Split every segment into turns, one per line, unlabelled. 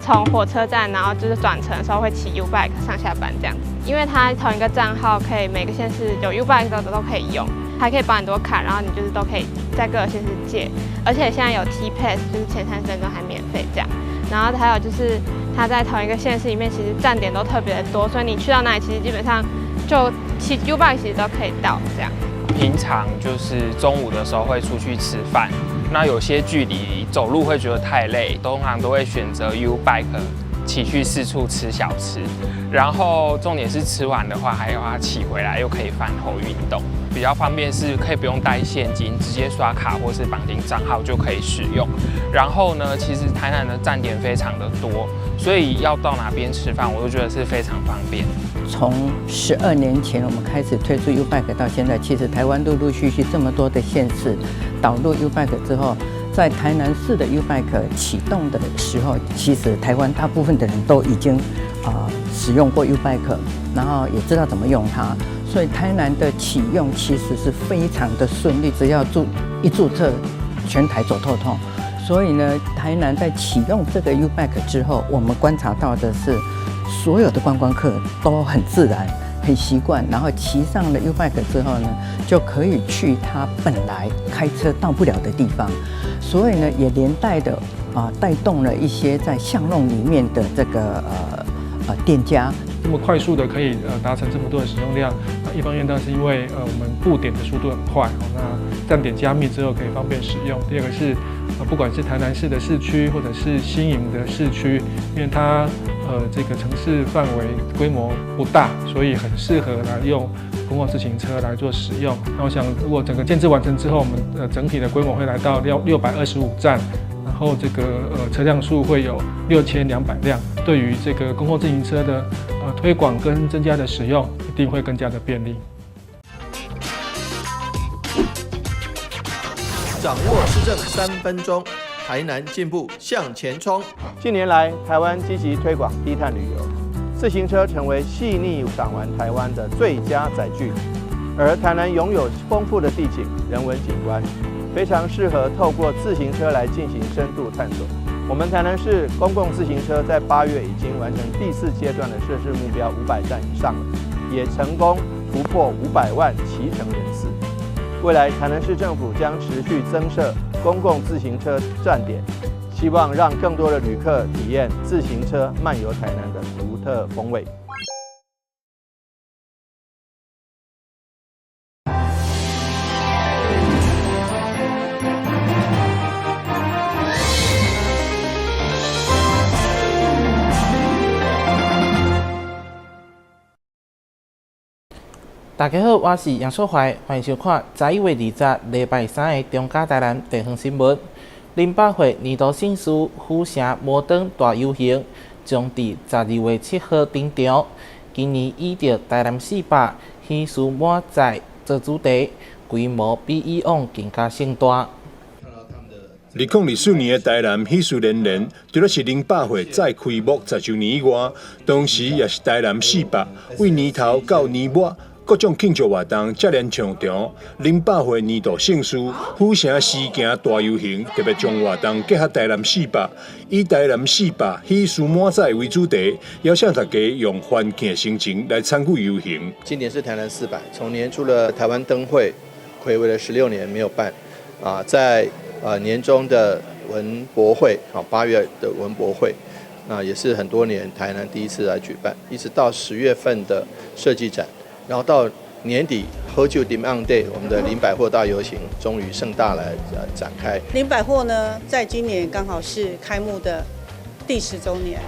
从火车站，然后就是转乘的时候会骑 U-Bike 上下班这样子。因为它同一个账号可以每个县市有 U-Bike 都可以用，还可以绑很多卡，然后你就是都可以在各个县市借。而且现在有 T-Pass， 就是前30分钟还免费这样。然后还有就是它在同一个县市里面，其实站点都特别的多，所以你去到哪里，其实基本上就骑 U-Bike 其实都可以到这样。
平常就是中午的时候会出去吃饭，那有些距离走路会觉得太累，通常都会选择 U-Bike 骑去四处吃小吃。然后重点是吃完的话，还要它骑回来又可以饭后运动，比较方便是可以不用带现金，直接刷卡或是绑定账号就可以使用。然后呢，其实台南的站点非常的多，所以要到哪边吃饭，我都觉得是非常方便。
从12年前我们开始推出 U-Bike 到现在，其实台湾陆陆续续这么多的县市导入 U-Bike 之后，在台南市的 U-Bike 启动的时候，其实台湾大部分的人都已经使用过 U-Bike， 然后也知道怎么用它，所以台南的启用其实是非常的顺利，只要一注册，全台走透透。所以呢，台南在启用这个 U-Bike 之后，我们观察到的是，所有的观光客都很自然、很习惯，然后骑上了 U-Bike 之后呢，就可以去他本来开车到不了的地方，所以呢，也连带的带动了一些在巷弄里面的这个店家。
这么快速的可以达成这么多的使用量，一方面当然是因为我们布点的速度很快，那站点加密之后可以方便使用。第二个是不管是台南市的市区或者是新营的市区，因为它这个城市范围规模不大，所以很适合来用公共自行车来做使用。那我想，如果整个建制完成之后，我们整体的规模会来到625站。然后这个车辆数会有6200辆，对于这个公共自行车的推广跟增加的使用，一定会更加的便利。
掌握施政3分钟，台南进步向前冲。
近年来，台湾积极推广低碳旅游，自行车成为细腻港湾台湾的最佳载具。而台南拥有丰富的地景、人文景观，非常适合透过自行车来进行深度探索。我们台南市公共自行车在8月已经完成第4阶段的设置目标500站以上了，也成功突破500万骑乘人次。未来台南市政府将持续增设公共自行车站点，希望让更多的旅客体验自行车漫游台南的独特风味。
大家好，我是杨秀怀，欢迎收看11月20日礼拜三的中嘉台南地方新闻。林百货年度盛事府城摩登大游行将伫12月7号登场。今年以着台南400喜事满载做主题，规模比以往更加盛大。
2024年的台南喜事连连，除了是林百货再开幕10周年以外，同时也是台南400为年头到年末。各种庆祝活动接连上场，林百货年度盛事府城诗行大游行，特别将活动结合台南400，以台南400喜事满载为主题，邀请大家用欢庆的心情来参与游行。
今年是台南400，从年初的台湾灯会，睽违了16年没有办，在年中的文博会，8月的文博会，那也是很多年台南第一次来举办，一直到10月份的设计展。然后到年底 Hold You Demand Day， 我们的林百货大游行终于盛大来展开。
林百货呢，在今年刚好是开幕的第10周年，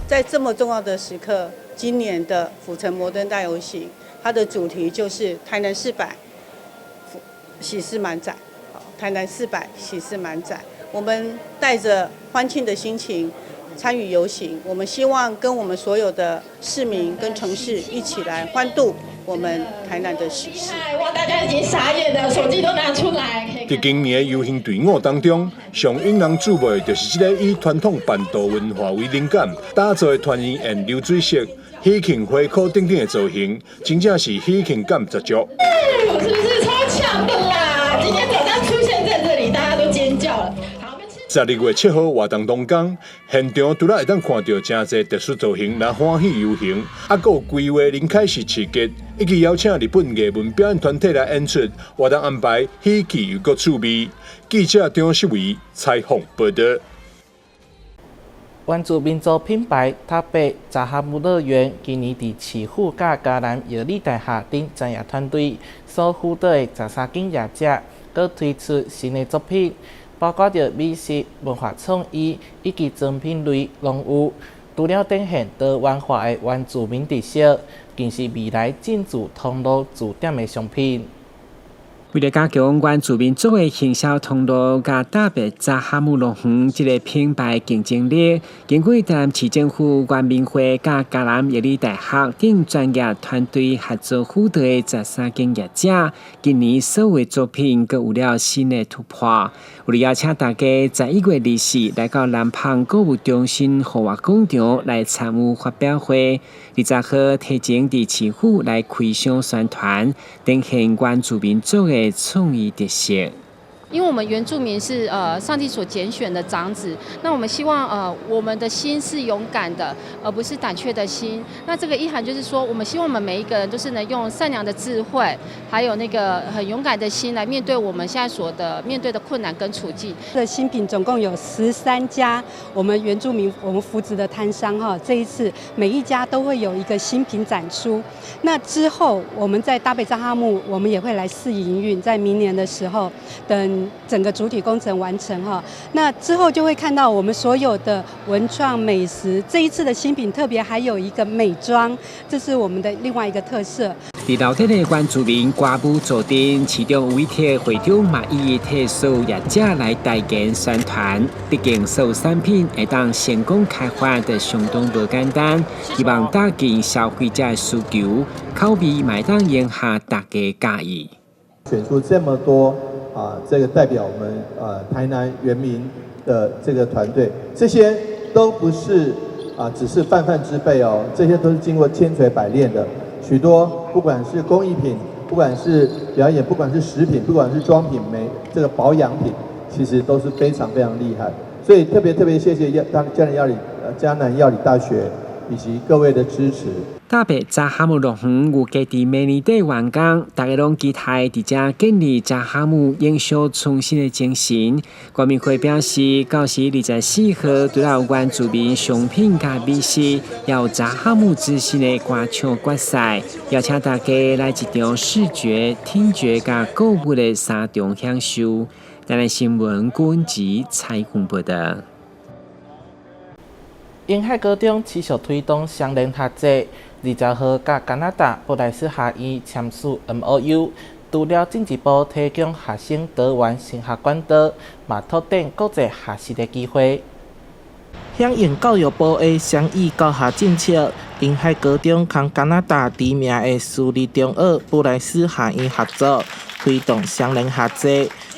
在这么重要的时刻，今年的府城摩登大游行，它的主题就是台南400喜事满载，台南400喜事满载。我们带着欢庆的心情参与游行，我们希望跟我们所有的市民跟城市一起来欢度我们台南的喜事。
哇，大家已经傻眼了，手机都拿出来。
在今年的游行队伍当中，上引人注目的就是这个以传统板道文化为灵感，打造的团圆沿流水式、喜庆花口等等的造型，真正是喜庆感十足。
是不是超强的啦？今天早上出现在这里，大家都尖叫了。好，我们吃。
12月7号活动当天，现场除了会当看到真侪特殊造型来欢喜游行，还佫有规划零开始市集，以及邀请日本艺文表演团体来演出，活动安排喜气又佫趣味。记者张世伟采访报道。
原住民族品牌塔北扎哈姆乐园今年伫市府甲嘉南药理大厦等专业团队所辅导的13间业者，佮推出新的作品。包括着美食、文化创意以及精品类拢有，除了展现多元化的原住民特色，更是未来进驻通路驻点的商品。
为了加强原住民族的行销通路，甲特别扎哈姆乐园这个品牌竞争力，经过台市政府、原民会、甲嘉南药理大学等专业团队合作辅导的13间业者，今年所有作品各有了新的突破。为了邀请大家在1月24来到南澎购物中心户外广场来参与发表会，20号提前伫市府来开箱宣传，展现原住民族的创意特色。
因为我们原住民是上帝所拣选的长子，那我们希望我们的心是勇敢的，而不是胆怯的心。那这个意涵就是说，我们希望我们每一个人都是能用善良的智慧，还有那个很勇敢的心来面对我们现在面对的困难跟处境。
这新品总共有13家我们原住民我们扶植的摊商哈，这一次每一家都会有一个新品展出。那之后我们在搭北扎哈姆，我们也会来试营运，在明年的时候等整个主体工程完成哈，那之后就会看到我们所有的文创美食。这一次的新品特别还有一个美妆，这是我们的另外一个特色。
伫老铁的原住民歌舞座顶，其中有一天会长嘛以特殊业者来代言宣传，毕竟所有产品会当成功开发的相当不简单，希望打击消费者的需求，口味买当迎合大家介意。
选出这么多这个代表我们台南原民的这个团队，这些都不是只是泛泛之辈哦，这些都是经过千锤百炼的，许多不管是工艺品，不管是表演，不管是食品，不管是装品这个保养品，其实都是非常非常厉害。所以特别谢谢嘉南药理大学以及各位的支持。
特别扎哈姆乐园有家己每年的完工，大家拢期待伫遮建立扎哈姆延续创新的精神。国民会表示，到时24号除了原住民商品甲美食，也有扎哈姆之星的歌唱决赛，邀请大家来一场视觉、听觉甲购物的3重享受。台南新闻郭文吉采访报道。
沿海高中持续推动双联合作，20号甲加拿大布莱斯学院签署 MOU， 除了政治部提供学生多元升学管道，嘛拓展国际学习的机会。响应教育部的双语教学政策，沿海高中跟加拿大知名的私立中学布莱斯学院合作，推动双联合作。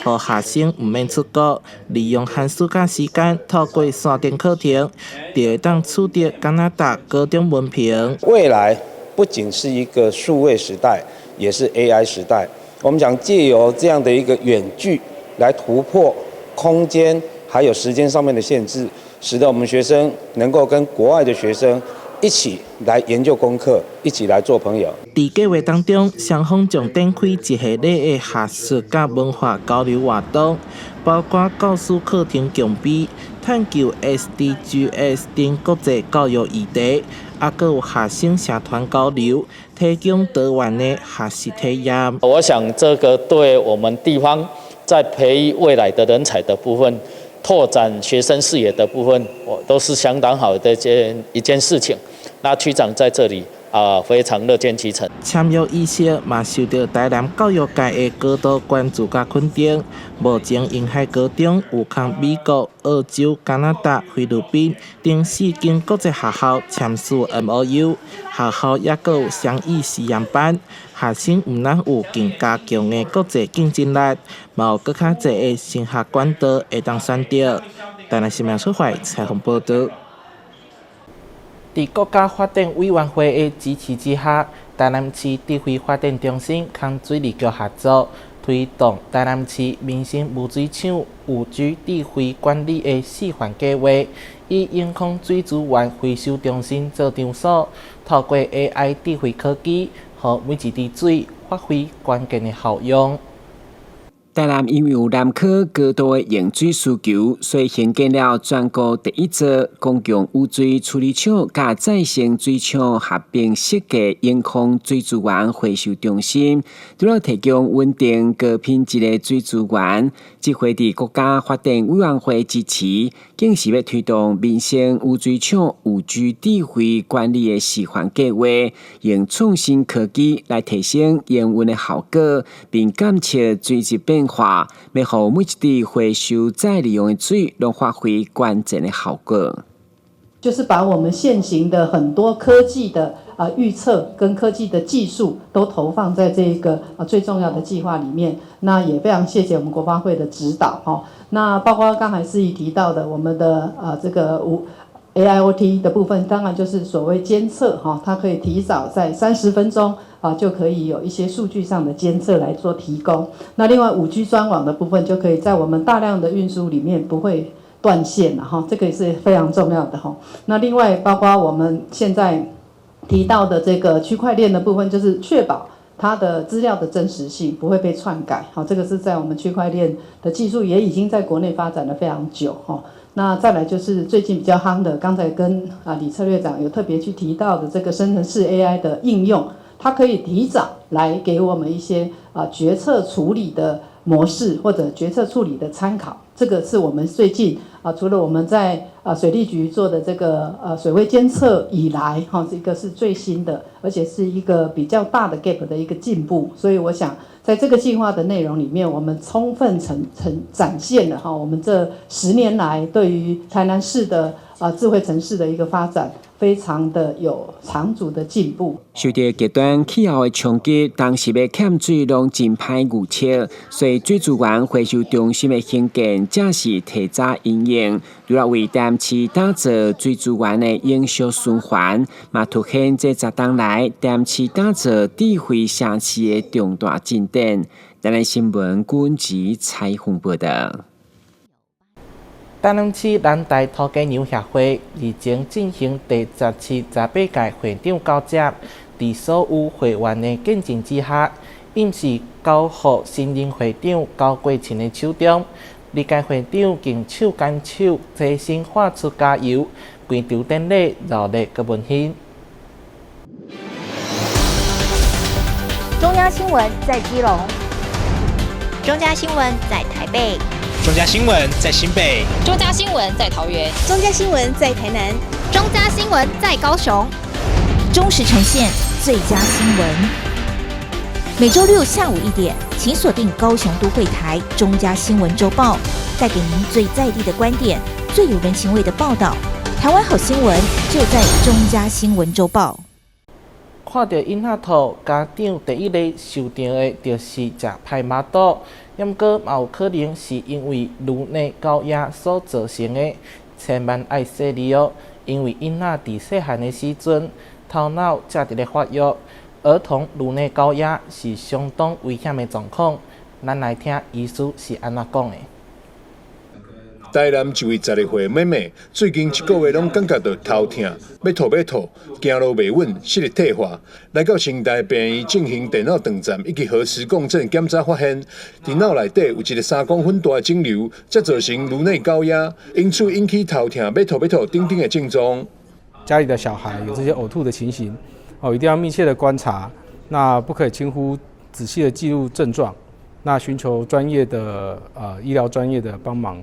让学生唔免出国，利用寒暑假时间，透过线上课程，就会当取得加拿大高中文凭。
未来不仅是一个数位时代，也是 AI 时代。我们讲借由这样的一个远距来突破空间还有时间上面的限制，使得我们学生能够跟国外的学生一起来研究功课，一起来做朋友。
在计划当中，双方将展开一系列的学术甲文化交流活动，包括教师课程强比、探究 SDGs 等国际教育议题，还有学生社团交流，提供多元的学习体验。
我想这个对我们地方在培育未来的人才的部分，拓展学生视野的部分，我都是相当好的一件事情。那区长在这里非常乐见其成。
签约仪式嘛受到台南教育界的高度关注甲肯定。目前沿海高中有跟美国、澳洲、加拿大、菲律宾等4间国际学校签署 MOU， 学校也阁有双语实验班，学生唔但有更加强的国际竞争力，嘛有更较侪的升学管道会当选择。台南新闻出会采访报道。在国家发展委员会的支持之下，台南市智慧发展中心跟水利局合作，推动台南市民生污水厂有机智慧管理的示范计划，以永康水资源回收中心做场所，透过 AI 智慧科技，让每一滴水发挥关键的效用。
台南因为有南科高度的用水需求，所以兴建了全国第一座公共污水处理厂甲再生水厂合并设计永康水资源回收中心，除了提供稳定高品质的水资源，即会伫国家发展委员会支持，更是要推动民生污水厂有机智慧管理的示范计划，用创新科技来提升营运的效果，并监测水质变化，要让每一滴回收再利用的水拢发挥关键的效果。
就是把我们现行的很多科技的预测跟科技的技术都投放在这个最重要的计划里面。那也非常谢谢我们国发会的指导哈。那包括刚才司仪提到的我们的这个AIoT 的部分，当然就是所谓监测哈，它可以提早在30分钟就可以有一些数据上的监测来做提供。那另外5G 专网的部分，就可以在我们大量的运输里面不会断线了哈，这个也是非常重要的哈。那另外包括我们现在提到的这个区块链的部分，就是确保它的资料的真实性不会被篡改，好，这个是在我们区块链的技术也已经在国内发展了非常久哈。那再来就是最近比较夯的，刚才跟李策略长有特别去提到的这个生成式 AI 的应用，它可以提早来给我们一些决策处理的模式或者决策处理的参考。这个是我们最近除了我们在水利局做的这个水位监测以来这个是最新的，而且是一个比较大的 gap 的一个进步。所以我想在这个计划的内容里面，我们充分展现了我们这10年来对于台南市的智慧城市的一个发展非常的有长足的进步。
受到极端气候的冲击，当时要欠水拢真歹预测，所以水资源回收中心的兴建正是提早应用，除了为台南市打造水资源的永续循环，嘛凸显这10年来台南市打造智慧城市的重大进展。台南新闻军籍采访报道。
台南市南台土鸡牛协会已经进行第17、18届会长交接，在所有会员的见证之下，因是交予新任会长高国清的手中。历届会长经手牵手齐心画出加油，规场典礼热烈佮温馨。
中央新闻在基隆，中嘉新闻在台北。
中嘉新闻在新北，
中嘉新闻在桃园，
中嘉新闻在台南，
中嘉新闻在高雄，
忠实呈现最佳新闻。每周6下午1点，请锁定高雄都会台中嘉新闻周报，带给您最在地的观点，最有人情味的报道。台湾好新闻就在中嘉新闻周报。
看到囡仔兔，家长第一个受到的就是食歹麻肚，不过也有可能是因为颅内高压所造成的，千万要细腻哦。因为囡仔伫细汉的时阵，头脑才伫咧发育，儿童颅内高压是相当危险的状况。咱来听医师是安怎讲的。
台南一位12岁妹妹，最近1个月拢感觉到头痛、要吐，行路袂稳，视力退化。来到成大病院进行电脑断层以及核磁共振检查，发现电脑内底有一个3公分大的肿瘤，才造成颅内高压，因此引起头痛、要吐等等的症状。
家里的小孩有这些呕吐的情形，一定要密切的观察，那不可以轻忽，仔细的记录症状，那寻求专业的医疗专业的帮忙。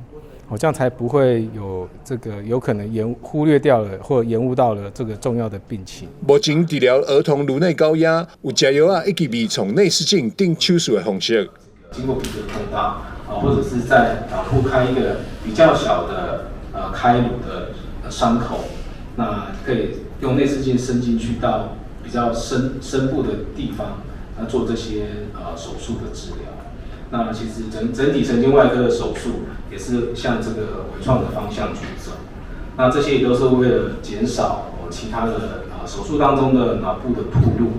这样才不会有这个有可能忽略掉了或延误到了这个重要的病情。
目前治疗儿童颅内高压有食药以及微创内视镜等手术的方式。
经过鼻子通道或者是在脑部开一个比较小的开颅的伤口，那可以用内视镜伸进去到比较深部的地方，做这些手术的治疗。那其实整体神经外科的手术也是向这个微创的方向去走。那这些也都是为了减少其他的手术当中的脑部的暴露，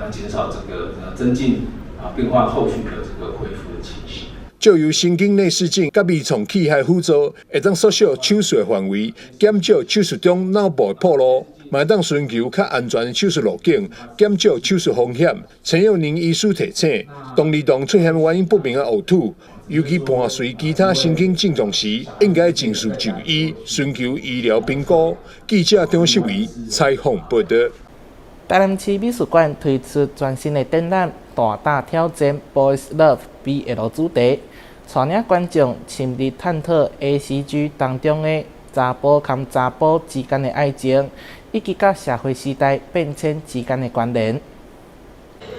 来减少这个增进变化后续的这个恢复的情形。
借由神经内视镜甲微创器械辅助，会当缩小手术范围，减少手术中脑部暴露，嘛当寻求较安全的手术路径，减少手术风险。陈佑宁医师提醒，当儿童出现原因不明的呕吐，尤其伴随其他神经症状时，应该尽速就医，寻求医疗评估。记者张世伟采访报道。
台南市美术馆推出全新的展览《大大挑战 Boys Love BL》主题，带领观众深入探讨 ACG 当中的查甫和查甫之间的爱情，以及甲社会时代变迁之间的关联。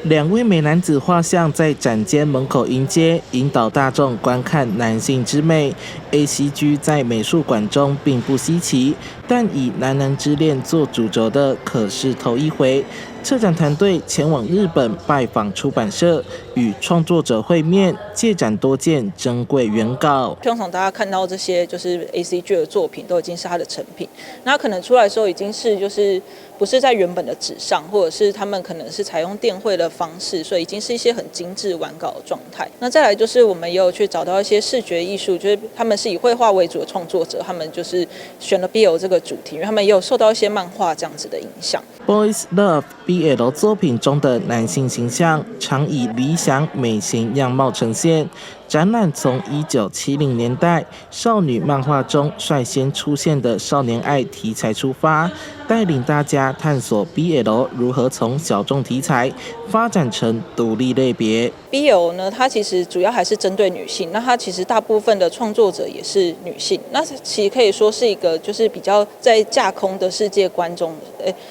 2位美男子画像在展间门口迎接，引导大众观看男性之美。ACG 在美术馆中并不稀奇，但以男男之恋做主轴的可是头一回。策展团队前往日本拜访出版社，与创作者会面，借展多件珍贵原稿。
通常大家看到这些就是 ACG 的作品，都已经是他的成品。那可能出来的时候已经是就是不是在原本的纸上，或者是他们可能是采用电绘的方式，所以已经是一些很精致完稿的状态。那再来就是我们也有去找到一些视觉艺术，就是他们是以绘画为主的创作者，他们就是选了 BL 这个主题，因为他们也有受到一些漫画这样子的影响。
Boys Love BL 作品中的男性形象常以理想美型样貌呈现。展览从1970年代少女漫画中率先出现的少年爱题材出发，带领大家探索 BL 如何从小众题材发展成独立类别。
BL 呢，它其实主要还是针对女性，那它其实大部分的创作者也是女性，那其实可以说是一个就是比较在架空的世界观中，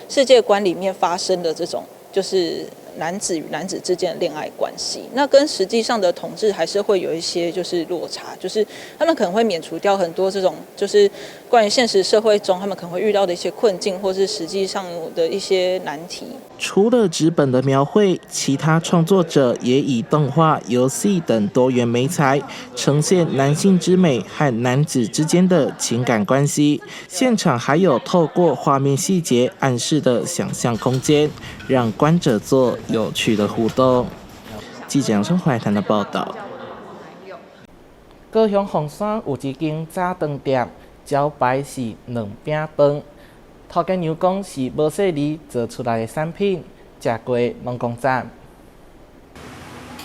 世界观里面发生的这种就是男子与男子之间的恋爱关系，那跟实际上的同志还是会有一些就是落差，就是他们可能会免除掉很多这种就是关于现实社会中他们可能会遇到的一些困境，或是实际上的一些难题。
除了纸本的描绘，其他创作者也以动画、游戏等多元媒材呈现男性之美和男子之间的情感关系。现场还有透过画面细节暗示的想象空间，让观者做有趣的互动。记者杨生怀谈的报道。高雄凤山有一间早餐店，招牌是两饼饭。头家娘讲是无细腻做出来的产品，吃过拢讲赞。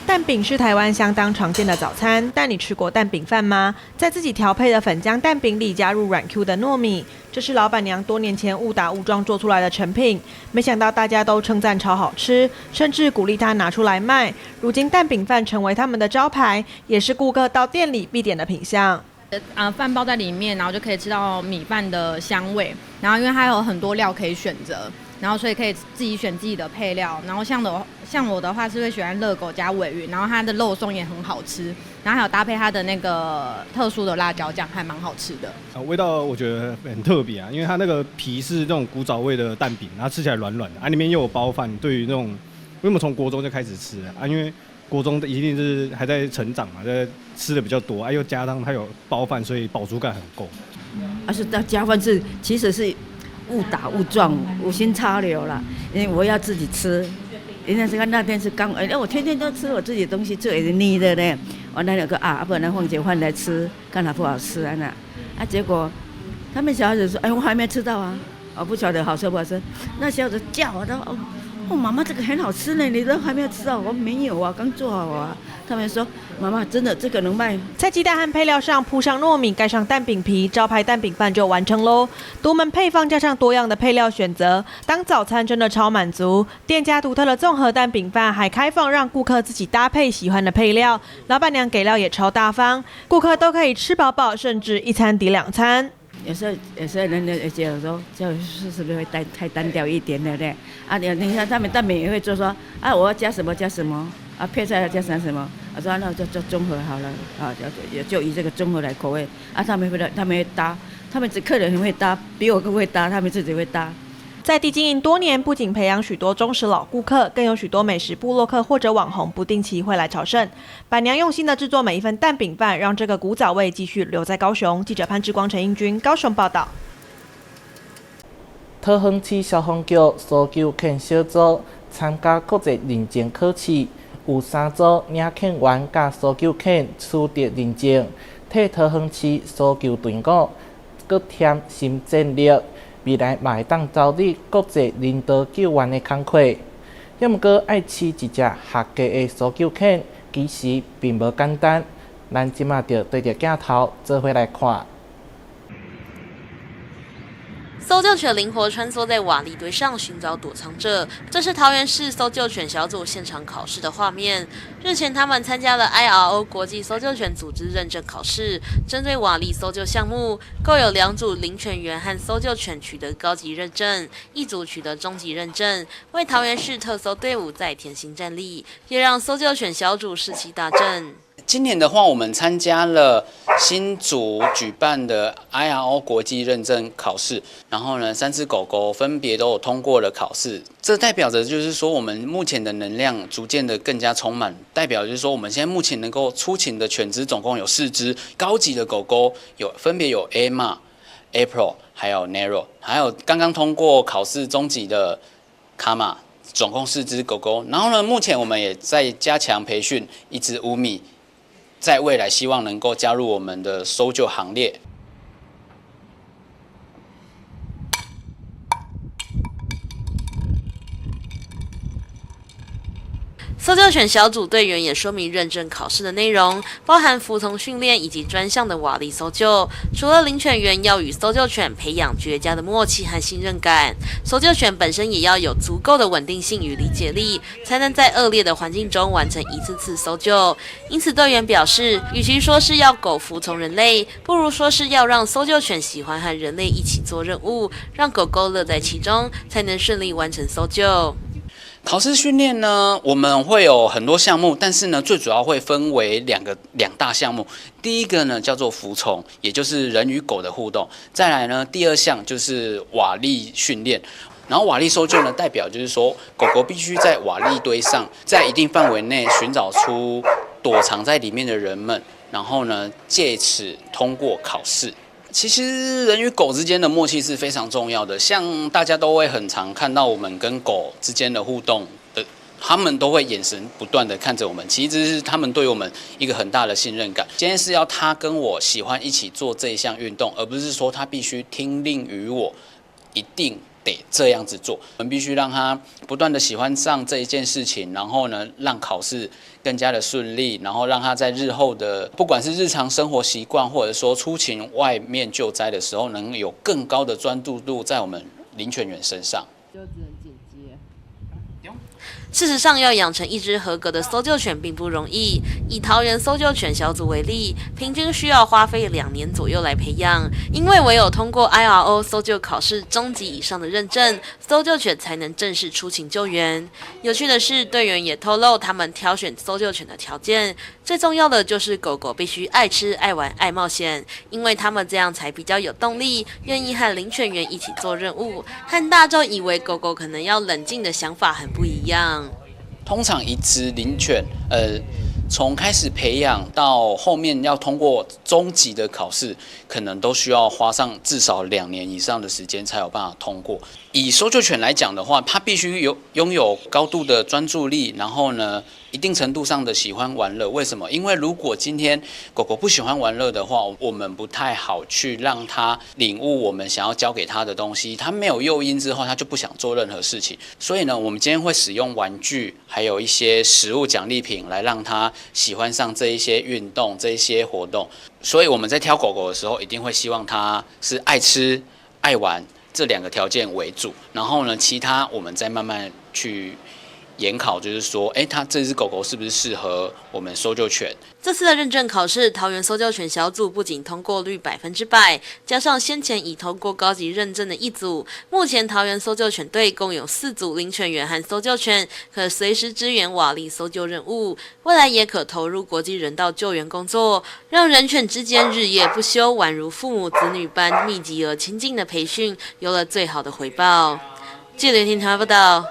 蛋饼是台湾相当常见的早餐，但你吃过蛋饼饭吗？在自己调配的粉浆蛋饼里加入软 Q 的糯米，这是老板娘多年前误打误撞做出来的成品。没想到大家都称赞超好吃，甚至鼓励她拿出来卖。如今蛋饼饭成为他们的招牌，也是顾客到店里必点的品项。
饭包在里面，然后就可以吃到米饭的香味。然后因为它有很多料可以选择，然后所以可以自己选自己的配料。然后像我的话是会喜欢热狗加鲔鱼，然后它的肉松也很好吃，然后还有搭配它的那个特殊的辣椒酱，还蛮好吃的。
味道我觉得很特别啊，因为它那个皮是那种古早味的蛋饼，然后吃起来软软的，里面又有包饭。对于那种，因为我们从国中就开始吃啊，因为国中一定是还在成长嘛，在吃的比较多，又加上它有包饭，所以饱足感很够。
是加饭是其实是误打误撞、无心插柳啦，因为我要自己吃。人家是那天是刚，我天天都吃我自己的东西，这也是腻的呢。我那两个不然凤姐换来吃，看它不好吃结果他们小孩子说，我还没吃到啊，我不晓得好吃不好吃。那小孩子叫我都妈妈这个很好吃呢，你都还没有吃到？我没有啊，刚做好啊。他们说妈妈真的这个能卖。
在鸡蛋和配料上铺上糯米，盖上蛋饼皮，招牌蛋饼饭就完成喽。独门配方加上多样的配料选择，当早餐真的超满足。店家独特的综合蛋饼饭还开放让顾客自己搭配喜欢的配料，老板娘给料也超大方，顾客都可以吃饱饱，甚至一餐抵两餐。
有时候人家觉得说，是不是会太单调一点的呢？你看他们蛋饼也会做说，我要加什么加什么，配菜要加什么，我说那就综合好了，就以这个综合来口味。他们会搭，他们客人很会搭，比我更会搭，他们自己会搭。
在地经营多年，不仅培养许多忠实老顾客，更有许多美食部落客或者网红不定期会来朝圣。板娘用心的制作每一份蛋饼饭，让这个古早味继续留在高雄。记者潘志光、陈英君，高雄报道。
桃园市消防局搜救犬小组参加国际认证考试，有3组领犬员甲搜救犬取得认证，替桃园市搜救队伍搁添新战力，未来嘛会当招揽国际人道救援的工课。要毋过爱饲一只合格的搜救犬，其实并无简单。咱即马就对着镜头做伙来看。
搜救犬灵活穿梭在瓦砾堆上寻找躲藏者，这是桃园市搜救犬小组现场考试的画面。日前，他们参加了 IRO 国际搜救犬组织认证考试，针对瓦砾搜救项目，共有2组领犬员和搜救犬取得高级认证，1组取得中级认证，为桃园市特搜队伍再添新战力，也让搜救犬小组士气大振。
今年的话，我们参加了新竹举办的 IRO 国际认证考试，然后呢，3只狗狗分别都有通过了考试。这代表着就是说，我们目前的能量逐渐的更加充满，代表就是说，我们现在目前能够出勤的犬只总共有4只，高级的狗狗分别有 Emma、April， 还有 Nero， 还有刚刚通过考试中级的 Kama， 总共4只狗狗。然后呢，目前我们也在加强培训1只乌米。在未来希望能够加入我们的搜救行列。
搜救犬小组队员也说明认证考试的内容，包含服从训练以及专项的瓦砾搜救。除了领犬员要与搜救犬培养绝佳的默契和信任感，搜救犬本身也要有足够的稳定性与理解力，才能在恶劣的环境中完成一次次搜救。因此，队员表示，与其说是要狗服从人类，不如说是要让搜救犬喜欢和人类一起做任务，让狗狗乐在其中，才能顺利完成搜救。
考试训练呢，我们会有很多项目，但是呢，最主要会分为两大项目。第一个呢叫做服从，也就是人与狗的互动。再来呢，第2项就是瓦砾训练。然后瓦砾搜救呢，代表就是说，狗狗必须在瓦砾堆上，在一定范围内寻找出躲藏在里面的人们，然后呢，借此通过考试。其实人与狗之间的默契是非常重要的，像大家都会很常看到我们跟狗之间的互动的，他们都会眼神不断的看着我们，其实是他们对我们一个很大的信任感。今天是要他跟我喜欢一起做这一项运动，而不是说他必须听令于我，一定得这样子做。我们必须让他不断的喜欢上这一件事情，然后呢，让考试更加的顺利，然后让他在日后的不管是日常生活习惯，或者说出勤外面救灾的时候，能有更高的专注度在我们领犬员身上。
事实上，要养成一只合格的搜救犬并不容易。以桃园搜救犬小组为例，平均需要花费2年左右来培养。因为唯有通过 IRO 搜救考试中级以上的认证，搜救犬才能正式出勤救援。有趣的是，队员也透露他们挑选搜救犬的条件，最重要的就是狗狗必须爱吃、爱玩、爱冒险，因为他们这样才比较有动力，愿意和领犬员一起做任务。和大众以为狗狗可能要冷静的想法很不一样。
通常一只领犬，从开始培养到后面要通过中级的考试，可能都需要花上至少2年以上的时间才有办法通过。以搜救犬来讲的话，它必须拥有高度的专注力，然后呢，一定程度上的喜欢玩乐。为什么？因为如果今天狗狗不喜欢玩乐的话，我们不太好去让它领悟我们想要教给它的东西。它没有诱因之后，它就不想做任何事情。所以呢，我们今天会使用玩具，还有一些食物奖励品来让它喜欢上这一些运动、这一些活动。所以我们在挑狗狗的时候，一定会希望它是爱吃、爱玩这2个条件为主。然后呢，其他我们再慢慢去研考，就是说，它这只狗狗是不是适合我们搜救犬？
这次的认证考试，桃园搜救犬小组不仅通过率100%，加上先前已通过高级认证的1组，目前桃园搜救犬队共有4组领犬员和搜救犬，可随时支援瓦砾搜救任务，未来也可投入国际人道救援工作，让人犬之间日夜不休，宛如父母子女般密集而亲近的培训，有了最好的回报。记者听台湾报道。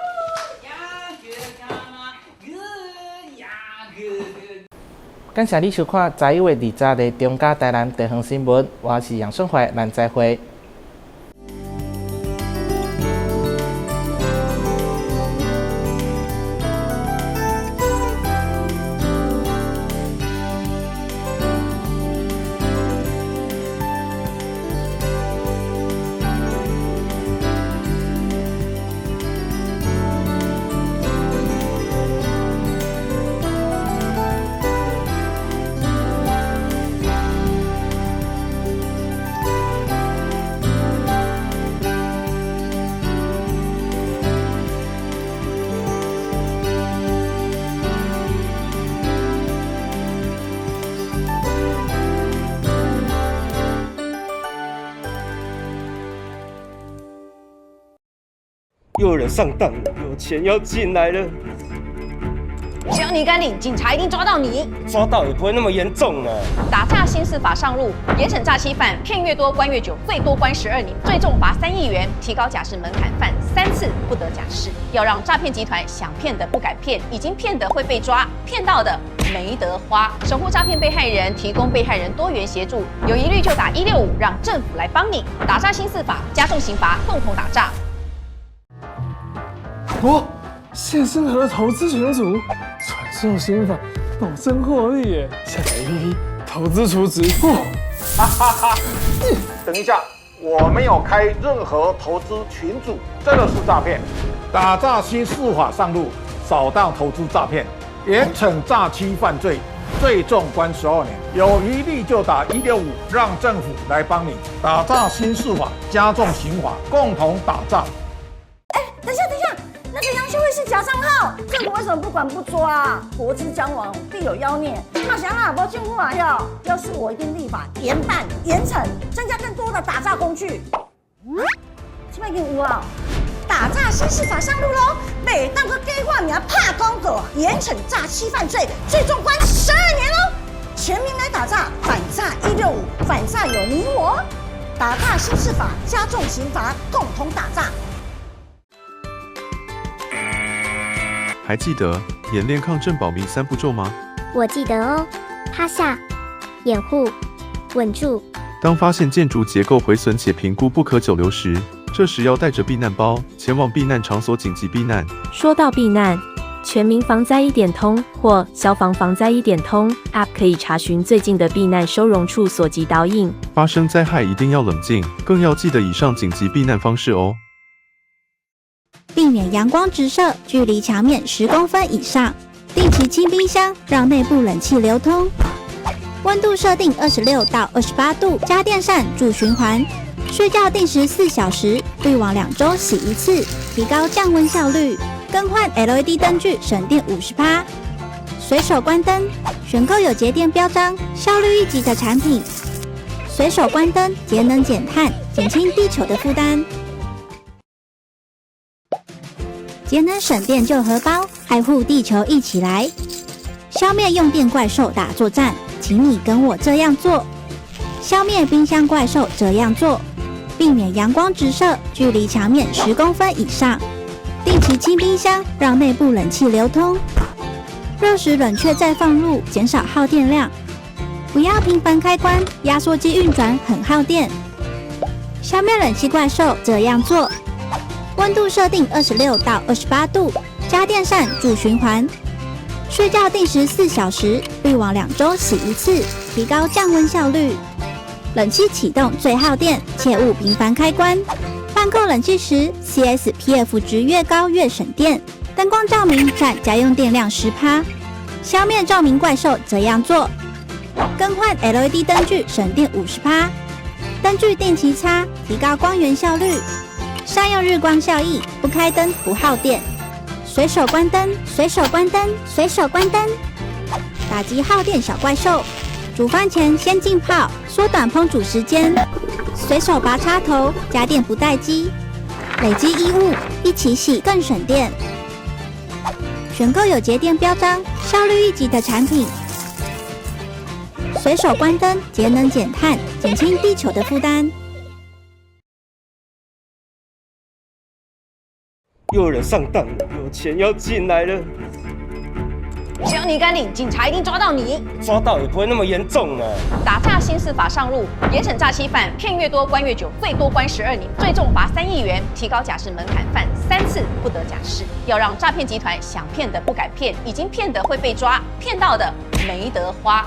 感谢你收看11月20日中嘉台南地方新闻，我是杨顺怀，咱再会。
又有人上当了，有钱要进来了。
只要你敢领，警察一定抓到你。
抓到也不会那么严重啊。
打诈新四法上路，严惩诈欺犯，骗越多关越久，最多关12年，最重罚3亿元，提高假释门槛，犯3次不得假释。要让诈骗集团想骗的不敢骗，已经骗的会被抓，骗到的没得花。守护诈骗被害人，提供被害人多元协助，有疑虑就打165，让政府来帮你。打诈新四法，加重刑罚，共同打诈。
现身和投资群组，传授心法，保证获利耶！下载 APP， 投资储值。
等一下，我没有开任何投资群组，这个是诈骗。打诈新四法上路，扫荡投资诈骗，严惩诈欺犯罪，最重关12年。有疑虑就打165，让政府来帮你。打诈新四法，加重刑罚，共同打诈。
等一下。那个杨秀慧是假账号，政府为什么不管不抓啊？国之将亡，必有妖孽。那想啊，没政府啊要是我一定立法严办严惩，增加更多的打诈工具。这边有啊，打诈新四法上路喽！每当个计划名怕公狗，严惩诈欺犯罪，最重关12年喽！全民来打诈，反诈165，反诈有你我。打诈新四法，加重刑罚，共同打诈。
还记得演练抗震保密3步骤吗？
我记得哦，趴下、掩护、稳住。
当发现建筑结构毁损且评估不可久留时，这时要带着避难包前往避难场所紧急避难。
说到避难，全民防灾1点通或消防防灾1点通 App 可以查询最近的避难收容处所及导引。
发生灾害一定要冷静，更要记得以上紧急避难方式哦。
避免阳光直射，距离墙面10公分以上。定期清冰箱，让内部冷气流通。温度设定26到28度，家电扇助循环。睡觉定时4小时，滤网2周洗1次，提高降温效率。更换 LED 灯具，省电50%。随手关灯，选购有节电标章、效率1级的产品。随手关灯，节能减碳，减轻地球的负担。节能省电救荷包，爱护地球一起来！消灭用电怪兽打作战，请你跟我这样做。消灭冰箱怪兽这样做，避免阳光直射，距离墙面10公分以上。定期清冰箱，让内部冷气流通。热时冷却再放入，减少耗电量。不要频繁开关，压缩机运转很耗电。消灭冷气怪兽这样做。温度设定26到28度，家电扇助循环。睡觉定时4小时，滤网2周洗1次，提高降温效率。冷气启动最耗电，切勿频繁开关。换购冷气时 ，CSPF 值越高越省电。灯光照明占家用电量10%。消灭照明怪兽这样做。更换 LED 灯具省电50%。灯具定期擦，提高光源效率。善用日光效益，不开灯不耗电。随手关灯，随手关灯，随手关灯，打击耗电小怪兽。煮饭前先浸泡，缩短烹煮时间。随手拔插头，家电不待机。累积衣物一起洗更省电。选购有节电标章、效率1级的产品。随手关灯，节能减碳，减轻地球的负担。
又有人上当了，有钱要进来了。
只要你敢领，警察一定抓到你。
抓到也不会那么严重啊。
打诈新四法上路，严惩诈欺犯，骗越多关越久，最多关12年，最重罚3亿元，提高假释门槛，犯3次不得假释。要让诈骗集团想骗的不敢骗，已经骗的会被抓，骗到的没得花。